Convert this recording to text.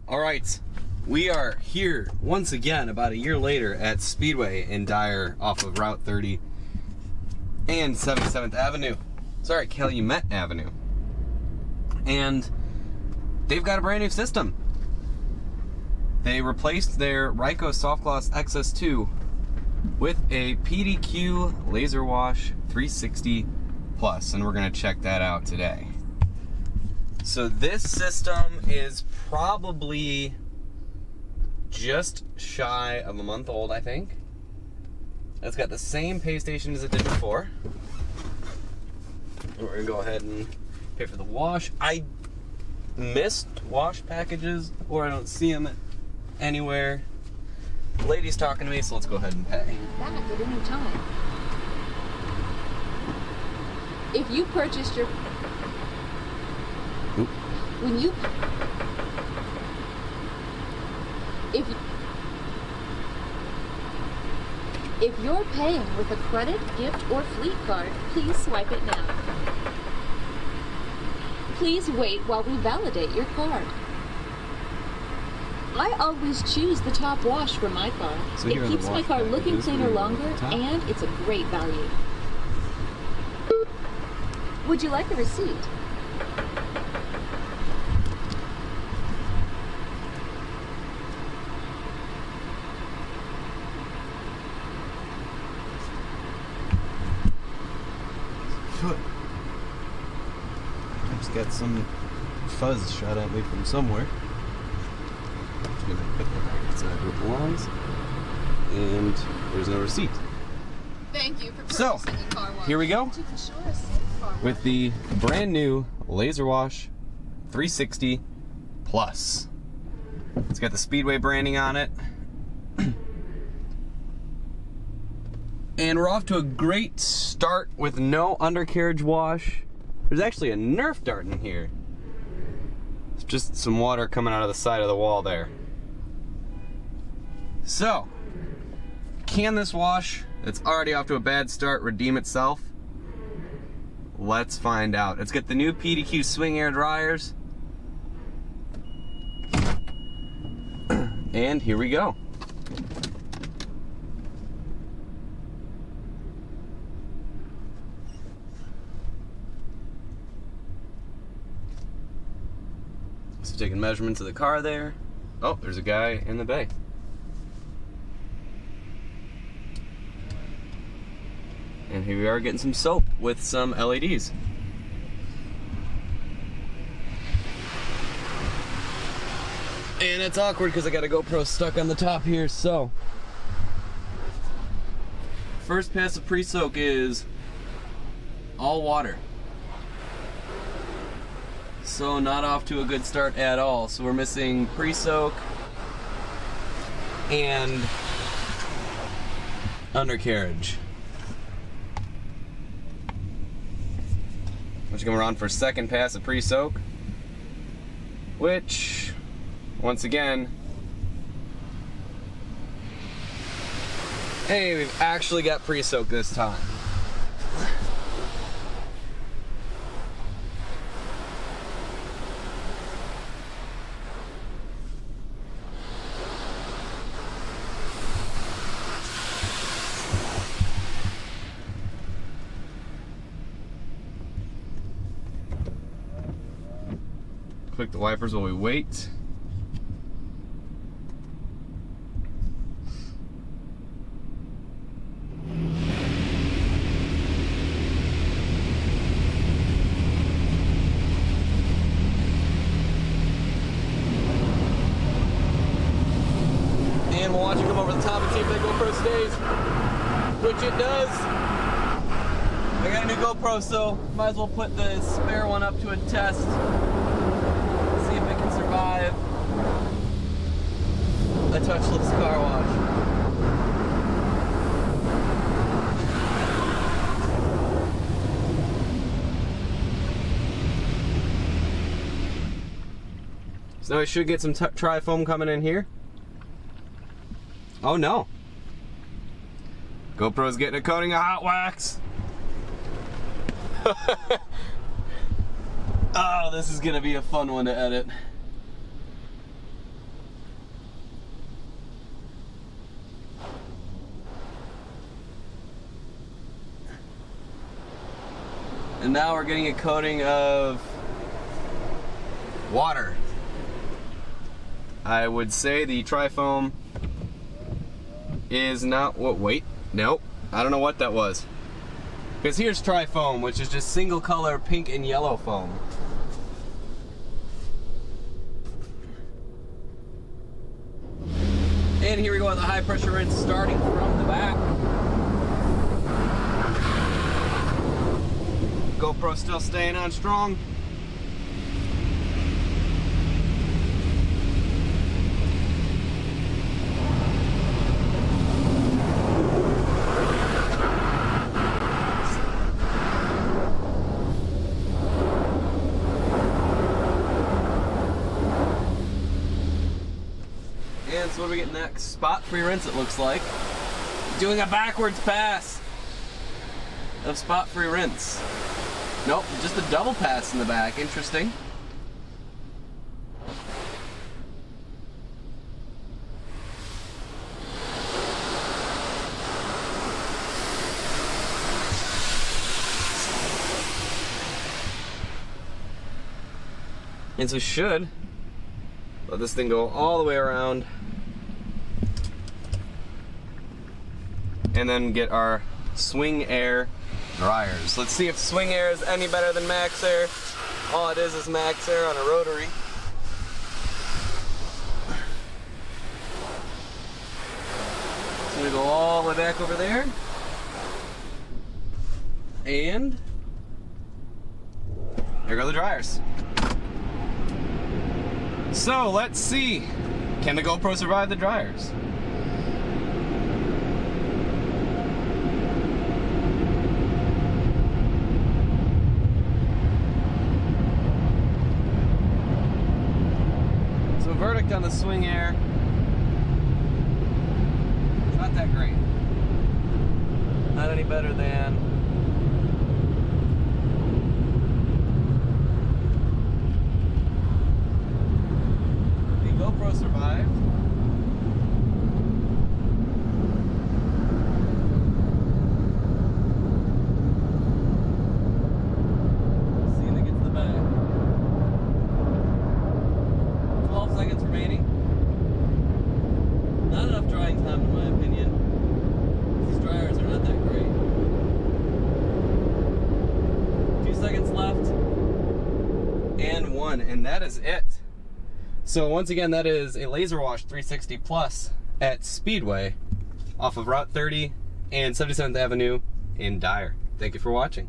All right, we are here once again about a year later at Speedway in Dyer off of Route 30 and 77th Avenue. Sorry, Calumet Avenue. And they've got a brand new system. They replaced their Ryko Soft Gloss XS2 with a PDQ LaserWash 360 Plus, and we're gonna check that out today. So this system is probably just shy of a month old, I think. It's got the same pay station as it did before. We're gonna go ahead and pay for the wash. I missed wash packages, or I don't see them anywhere. The lady's talking to me, so let's go ahead and pay. Back at any time. If you purchased your... Oop. When you... If you're paying with a credit, gift, or fleet card, please swipe it now. Please wait while we validate your card. I always choose the top wash for my car. So it keeps my car looking cleaner longer, and it's a great value. Would you like a receipt? Just got some fuzz shot at me from somewhere. Just gonna put that back inside where it belongs. And there's no receipt. Thank you for purchasing a car wash. Here we go To ensure a safe car wash. with the brand new LaserWash 360 Plus. It's got the Speedway branding on it. And we're off to a great start with no undercarriage wash. There's actually a Nerf dart in here. It's just some water coming out of the side of the wall there. So, can this wash that's already off to a bad start redeem itself? Let's find out. It's got the new PDQ swing air dryers. And here we go. So taking measurements of the car there. Oh, there's a guy in the bay. And here we are getting some soap with some LEDs. And it's awkward because I got a GoPro stuck on the top here, so. First pass of pre-soak is all water. So not off to a good start at all. So we're missing pre-soak and undercarriage. Which going around for second pass of pre-soak, which once again, hey, we've actually got pre-soak this time. Click the wipers while we wait. And we'll watch it come over the top and see if that GoPro stays, which it does. I got a new GoPro, so might as well put the spare one up to a test. See if it can survive a touchless car wash. So I should get some tri-foam coming in here. Oh no. GoPro's getting a coating of hot wax. Oh, this is gonna be a fun one to edit. And now we're getting a coating of water. I would say the tri-foam is not what, wait, nope, I don't know what that was. Because here's tri-foam, which is just single color pink and yellow foam. And here we go with the high pressure rinse starting from the back. GoPro still staying on strong. And so what do we get next? Spot free rinse, it looks like. Doing a backwards pass of spot free rinse. Nope, just a double pass in the back. Interesting. And so should let this thing go all the way around and then get our Swing Air dryers. Let's see if Swing Air is any better than Max Air. All it is Max Air on a rotary. So we go all the way back over there. And there go the dryers. So let's see, can the GoPro survive the dryers? So verdict on the Swing Air, it's not that great. Not any better than GoPro survived. Let's see if it gets the bag. 12 seconds remaining. Not enough drying time in my opinion. These dryers are not that great. 2 seconds left. And 1, and that is it. So once again, that is a LaserWash 360 Plus at Speedway off of Route 30 and 77th Avenue in Dyer. Thank you for watching.